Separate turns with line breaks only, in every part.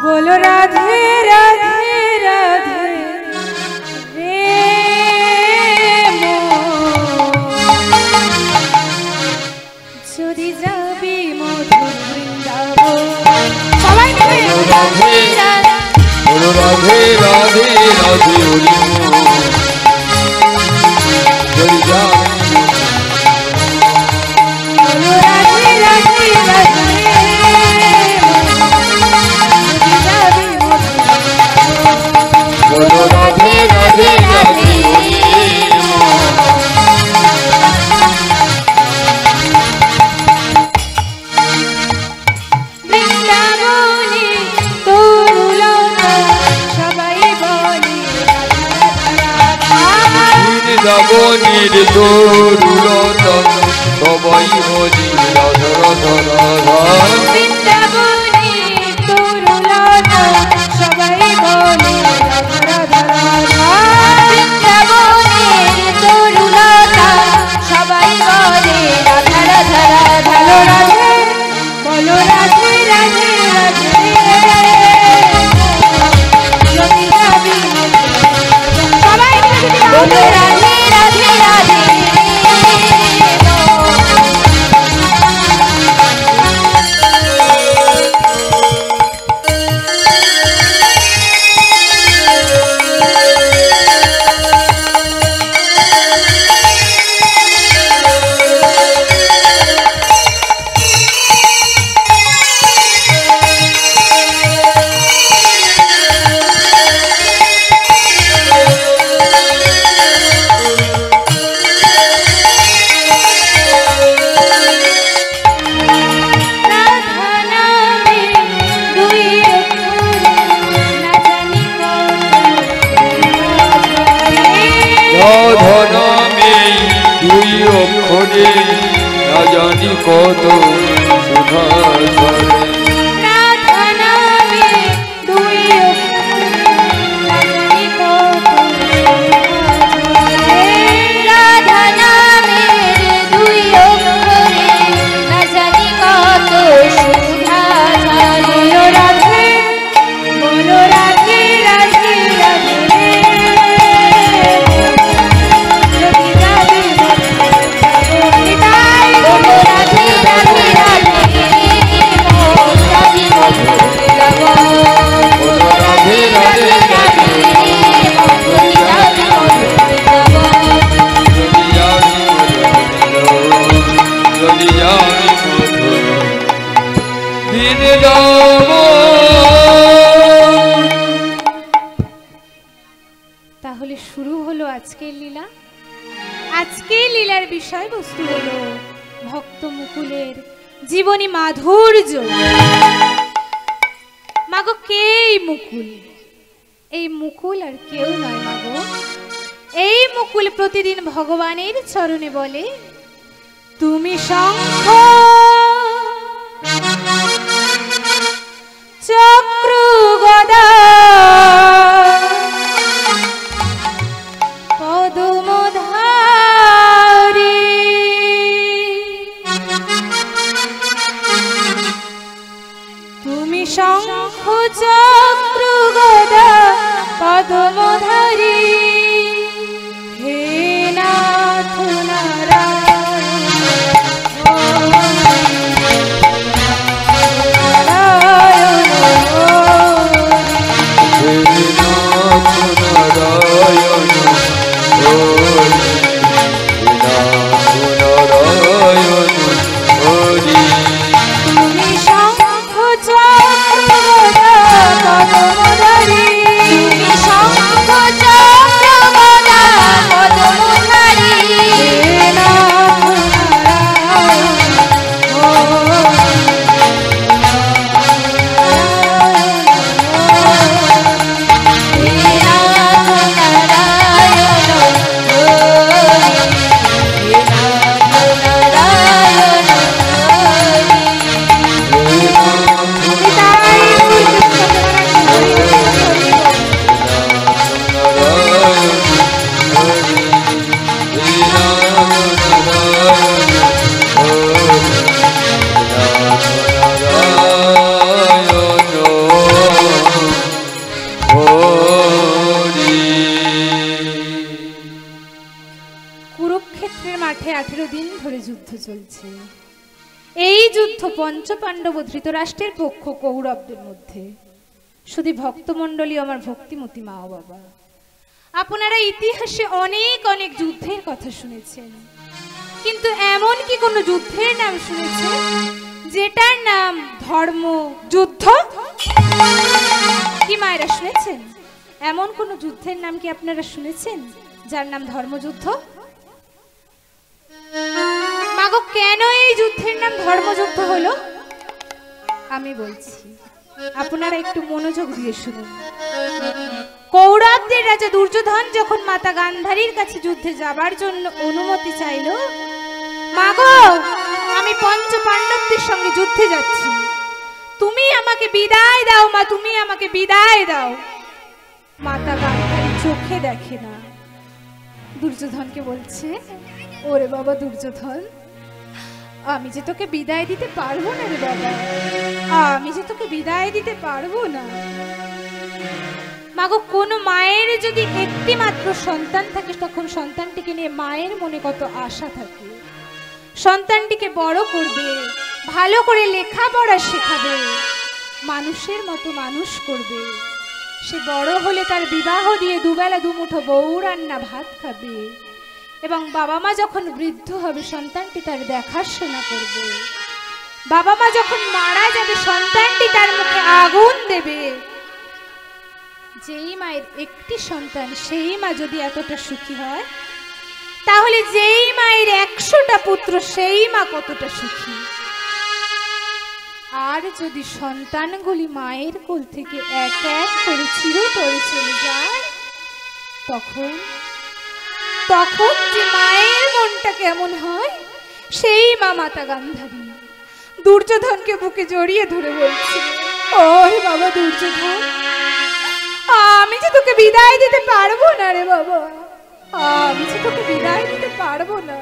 बोलो राधे राधे राधे रे যদি যাবি মধুর বৃন্দাবন সবাই মিলে রাধে রাধে
बोलो राधे राधे राधे हरि যদি যাবি
बोलो राधे राधे राधे
बोलो राधे राधे राधे
বৃন্দাবনে তরুলতা সবাই বলে
বৃন্দাবনের তরুলতা সবাই বলি রাধা রাধা রাধা
বৃন্দাবনে তরুলতা সবাই বলে রাধা রাধা রাধা বৃন্দাবনে তরুলতা সবাই বলে রাধা রাধা রাধা রাধে বলো রাধে রাধে রাধে যদি যাবি সবাই বলো রাধে রাধে রাধে
না জানি কত সুধা ঝরে
রাধা নামে দুই অক্ষরে না জানি কত রাধা নামের দুই অক্ষরে না জানি কত সুধা ঝরে রাধে বলো রাধে রাধে রাধে যদি যাবি বলো রাধে রাধে রাধে
बोलो राधे राधे राधे যদি যাবি
তাহলে শুরু হলো আজকের লীলা। আজকের লীলার বিষয়বস্তু হলো ভক্ত মুকুলের জীবনী মাধুর্য। মাগো কে এই মুকুল? এই মুকুল আর কেউ নয় মাগো, এই মুকুল প্রতিদিন ভগবানের চরণে বলে তুমি শঙ্খ চক্র গদা পদ্মধারী তুমি শঙ্খ চক্র গদা পদ্মধারী হে নাথ তুমি শঙ্খ চক্র পঞ্চপাণ্ডব ধৃতরাষ্ট্রের পক্ষ কৌরবদের মধ্যে। শুধু ভক্তমণ্ডলী, আমার ভক্তিমতী মা ও বাবা, আপনারা ইতিহাসে অনেক অনেক যুদ্ধের কথা শুনেছেন, কিন্তু এমন কি কোনো যুদ্ধের নাম শুনেছেন যেটার নাম ধর্ম যুদ্ধ? কি মায়েরা শুনেছেন? এমন কোন যুদ্ধের নাম কি আপনারা শুনেছেন যার নাম ধর্মযুদ্ধ? মাগো, কেন এই যুদ্ধের নাম ধর্মযুদ্ধ হলো আমি বলছি, আপনারা একটু মনোযোগ দিয়ে শুনুন। কৌরবদের রাজা দুর্যোধন যখন মাতা গান্ধারীর কাছে যুদ্ধে যাবার জন্য অনুমতি চাইল, মাগো আমি পঞ্চ পাণ্ডবদের সঙ্গে যুদ্ধে যাচ্ছি, তুমি আমাকে বিদায় দাও মা, তুমি আমাকে বিদায় দাও। মাতা গান্ধারী চোখে দেখে না, দুর্যোধনকে বলছে, ওরে বাবা দুর্যোধন, আমি যে তোকে বিদায় দিতে পারবো না রে বাবা, আমি যে তোকে বিদায় দিতে পারবো না। মাগো, কোন মায়ের যদি একটি মাত্র সন্তান থাকে, তখন সন্তানটিকে নিয়ে মায়ের মনে কত আশা থাকে। সন্তানটিকে বড় করবে, ভালো করে লেখাপড়া শেখাবে, মানুষের মতো মানুষ করবে, সে বড় হলে তার বিবাহ দিয়ে দুবেলা দুমুঠো বউ রান্না ভাত খাবে, এবং বাবা মা যখন বৃদ্ধ হবে সন্তানটি তার দেখাশোনা করবে। বাবা মা যখন মারা যাবে সন্তানটি তার মুখে আগুন দেবে। যেই মায়ের একটি সন্তান, সেই মা যদি এতটা সুখী হয়, তাহলে যেই মায়ের 100টা পুত্র, সেই মা কতটা সুখী। আর যদি সন্তানগুলি মায়ের কোল থেকে এক এক করে চিরতরে চলে যায়, তখন যে মায়ের মনটা কেমন হয়, সেই মা মাতা গান্ধারী দুর্যোধনকে বুকে জড়িয়ে ধরে বলছে, ওরে বাবা দুর্যোধন, আমি যে তোকে বিদায় দিতে পারবো না রে বাবা, আমি যে তোকে বিদায় দিতে পারবো না।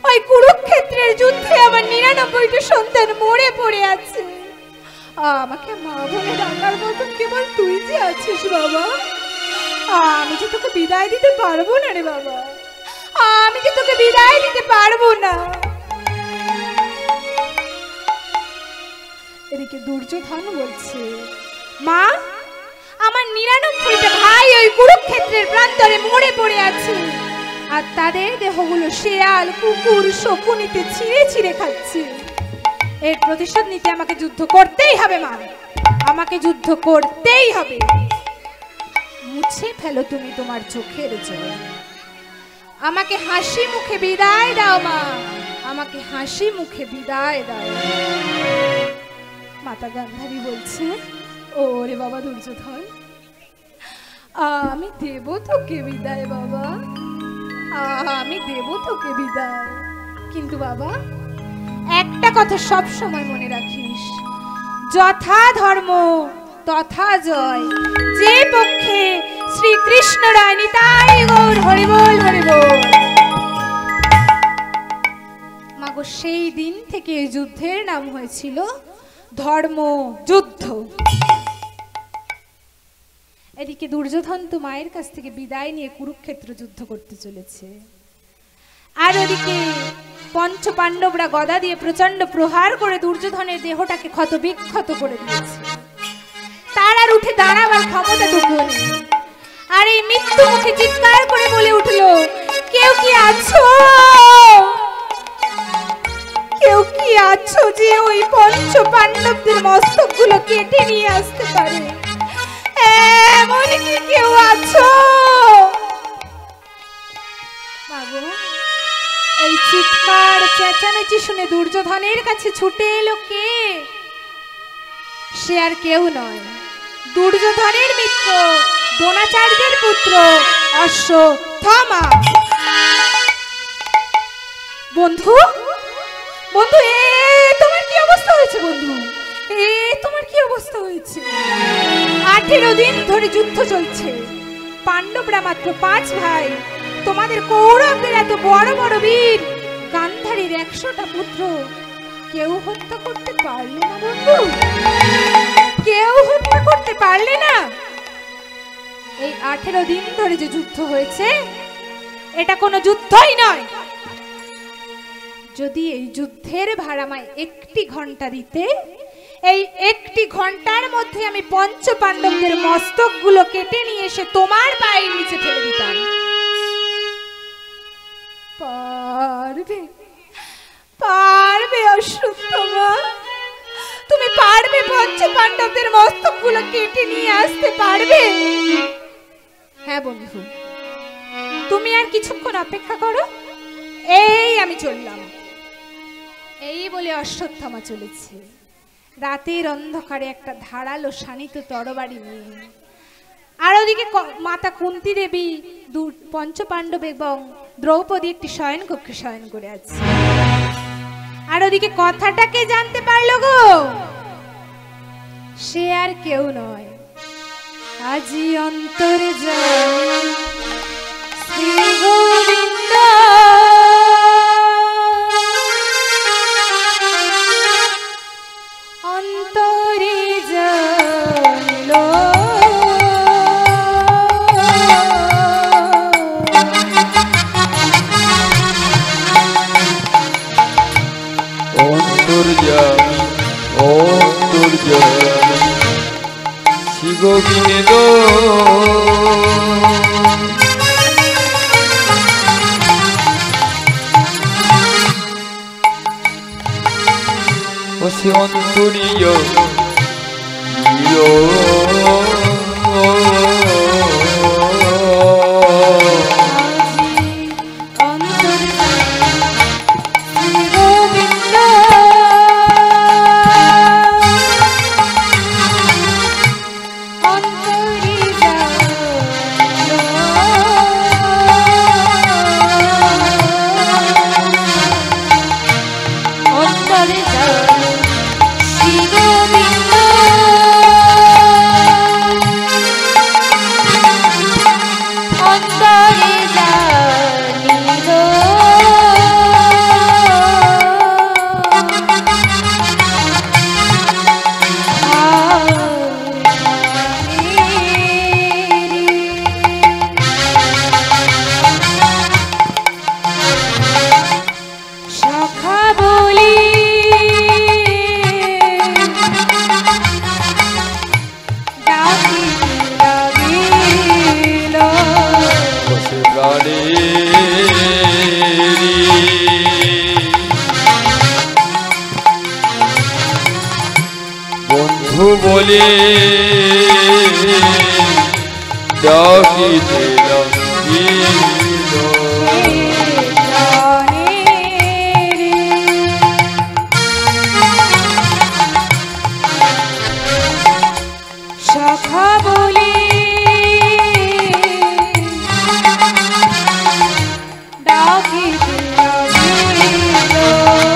ওই কুরুক্ষেত্রের যুদ্ধে আমার 99টা সন্তান মরে পড়ে আছে, আমাকে মা বলে ডাকার মতন কেবল তুই যে আছিস বাবা, আমি যে তোকে বিদায় দিতে পারবো না রে বাবা, আমি যে তোকে বিদায় দিতে পারবো না। এদিকে দুর্যোধন বলছে, মা আমার 99টা ভাই ওই কুরুক্ষেত্রের প্রান্তরে মরে পড়ে আছে, আর তাদের দেহগুলো শেয়াল কুকুর শকুনিতে ছিঁড়ে ছিঁড়ে খাচ্ছে। এর প্রতিশোধ নিতে আমাকে যুদ্ধ করতেই হবে মা, আমাকে যুদ্ধ করতেই হবে। মুছে ফেলো তুমি তোমার চোখের জল, আমাকে হাসি মুখে বিদায় দাও মা, আমাকে হাসি মুখে বিদায় দাও। মাতা গান্ধারী বলছে, ওরে বাবা দুর্যোধন, আমি দেব তোকে বিদায় বাবা, আমি দেব তোকে বিদায়, কিন্তু বাবা একটা কথা সব সময় মনে রাখিস, যথা ধর্ম তথা জয়, যে পক্ষে শ্রীকৃষ্ণ রায় নিতাই গৌর হরি বল হরি বল। মাগো, সেই দিন থেকে এই যুদ্ধের নাম হয়েছিল ধর্ম যুদ্ধ। এদিকে দুর্যোধন তো মায়ের কাছ থেকে বিদায় নিয়ে কুরুক্ষেত্র যুদ্ধ করতে চলেছে, আর ওদিকে পঞ্চ পাণ্ডবরা গদা দিয়ে প্রচন্ড প্রহার করে দুর্যোধনের দেহটাকে ক্ষত বিক্ষত করে দিয়েছে। তার আর উঠে দাঁড়াবার ক্ষমতাটুকু নেই, আর এই মৃত্যু মুখে চিৎকার করে বলে উঠলো, কেউ কি আছো, কেউ কি আছো যে ওই পঞ্চ পাণ্ডবদের মস্তকগুলো কেটে নিয়ে আসতে পারে, এমন কি কেউ আছো? মাগো, এই চিৎকার চেঁচামেচি শুনে দুর্যোধনের কাছে ছুটে এলো কে? সে আর কেউ নয়, দুর্যোধনের মিত্র দ্রোণাচার্যের পুত্র অশ্বত্থামা। বন্ধু, বন্ধু, তোমার কি অবস্থা হয়েছে? বন্ধু, তোমার কি অবস্থা হয়েছে? 18 দিন ধরে যুদ্ধ চলছে, পাণ্ডবরা মাত্র 5 ভাই, তোমাদের কৌরবদের এত বড় বড় বীর গান্ধারীর 100টা পুত্র কেউ হত্যা করতে পারলে না বন্ধু, কেউ হত্যা করতে পারলে না। এই 18 দিন ধরে যে যুদ্ধ হয়েছে, এটা কোনো যুদ্ধই নয়, যদি এই যুদ্ধের ভার আমায় 1টি ঘন্টা দিতে, এই 1টি ঘন্টার মধ্যে আমি পঞ্চ পাণ্ডবদের মস্তকগুলো কেটে নিয়ে এসে তোমার পায়ের নিচে ফেলে দিতাম। পারবে? পারবে অশ্বত্থামা? তুমি পারবে পঞ্চ পাণ্ডবদের মস্তকগুলো কেটে নিয়ে আসতে পারবে? হ্যাঁ বন্ধু, তুমি আর কিছুক্ষণ অপেক্ষা করো, এই আমি চললাম। এই বলে অশ্বত্থামা চলেছে রাতের অন্ধকারে একটা ধারালো শানিত তরবারি নিয়ে। আর ওদিকে মাতা কুন্তী দেবী, পঞ্চপাণ্ডব এবং দ্রৌপদী একটি শয়ন কক্ষে শয়ন করে আছে। আর ওদিকে কথাটা কে জানতে পারলো গো? সে আর কেউ নয়, আজি অন্তরে যায় শ্রী গোবিন্দ। অন্তরে জানিল
অন্তর্যামী অন্তর্যামী শ্রী গোবিন্দ। ও সে অন্তরীয় বন্ধু বলে ডাকিতে লাগিল।
সখা বলে ডাকিতে লাগিল।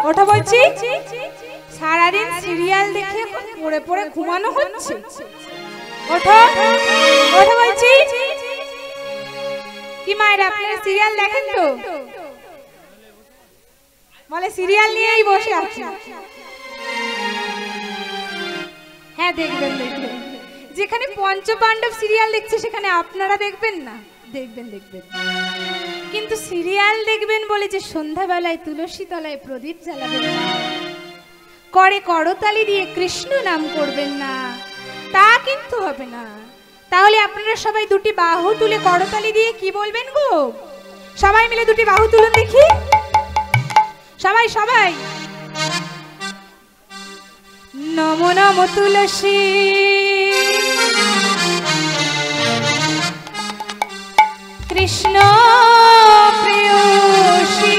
ওঠো বলছি, সারাদিন সিরিয়াল দেখে এখন পড়ে পড়ে ঘুমানো হচ্ছে। ওঠো ওঠো বলছি। কি মায়ের আপনারা সিরিয়াল দেখেন তো? বলে সিরিয়াল নিয়েই বসে আছে। হ্যাঁ দেখবেন দেখবেন, যেখানে পঞ্চপাণ্ডব সিরিয়াল দেখছে সেখানে আপনারা দেখবেন না? দেখবেন দেখবেন, কিন্তু সিরিয়াল দেখবেন বলে যে সন্ধ্যাবেলায় তুলসী তলায় প্রদীপ জ্বালাবেন না, করে করতালি দিয়ে কৃষ্ণ নাম করবেন না, তা কিন্তু হবে না। তাহলে আপনারা সবাই দুটি বাহু তুলে করতালি দিয়ে কি বলবেন গো? সবাই মিলে দুটি বাহু তুলুন দেখি, সবাই সবাই। নমো নমো তুলসী কৃষ্ণ প্রেয়সী,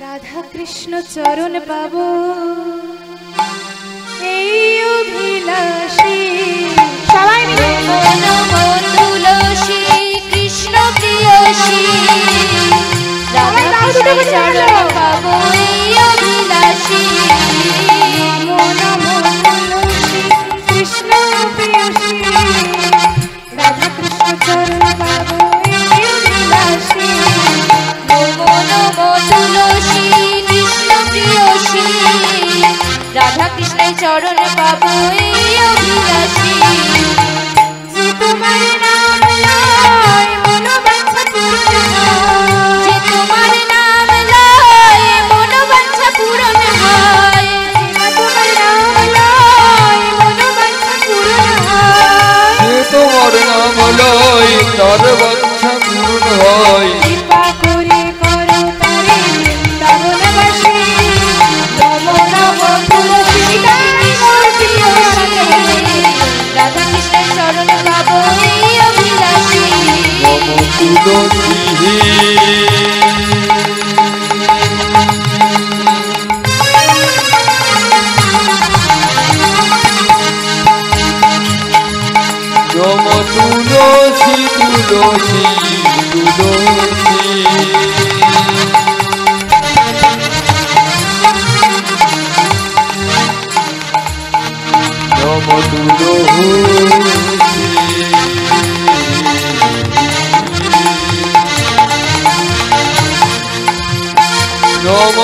রাধা কৃষ্ণ চরণ পাবো এই অভিলাষী। সবাই মিলে
নমো তুলসী কৃষ্ণ প্রেয়সী, রাধা কৃষ্ণ চরণ পাবো এই অভিলাষী।
নমো নমো তুলসী কৃষ্ণ প্রেয়সী, রাধা কৃষ্ণ চরণ পাবো এই
চরণ পাবো এই অভিলাষী
যে তোমার নাম লয় মনোবাঞ্ছা পূরণ হয়,
যে তোমার নাম লয় মনোবাঞ্ছা পূরণ হয়,
যে তোমার নাম লয় মনোবাঞ্ছা পূরণ হয়,
যে তোমার নাম লয় তার বাঞ্ছা পূরণ হয়।
কৃপা করে করো তারে বৃন্দাবনবাসী, নম নম তুলসী কৃষ্ণ প্রিয় সখী,
রাধা কৃষ্ণের চরণ পাবো এই অভিলাষী
নম তুলসী নম তুলসী তুলসী তুলসী নম তুলসী নম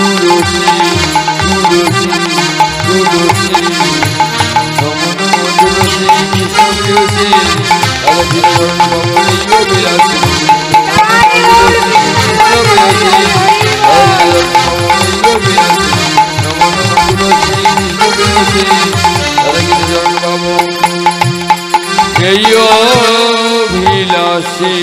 তুলসী তুলসী তুলসী নম নম তুলসী কৃষ্ণ প্রিয়সী তারা জীবন ভবনীয় বিলাসী জয় অভিলাষী।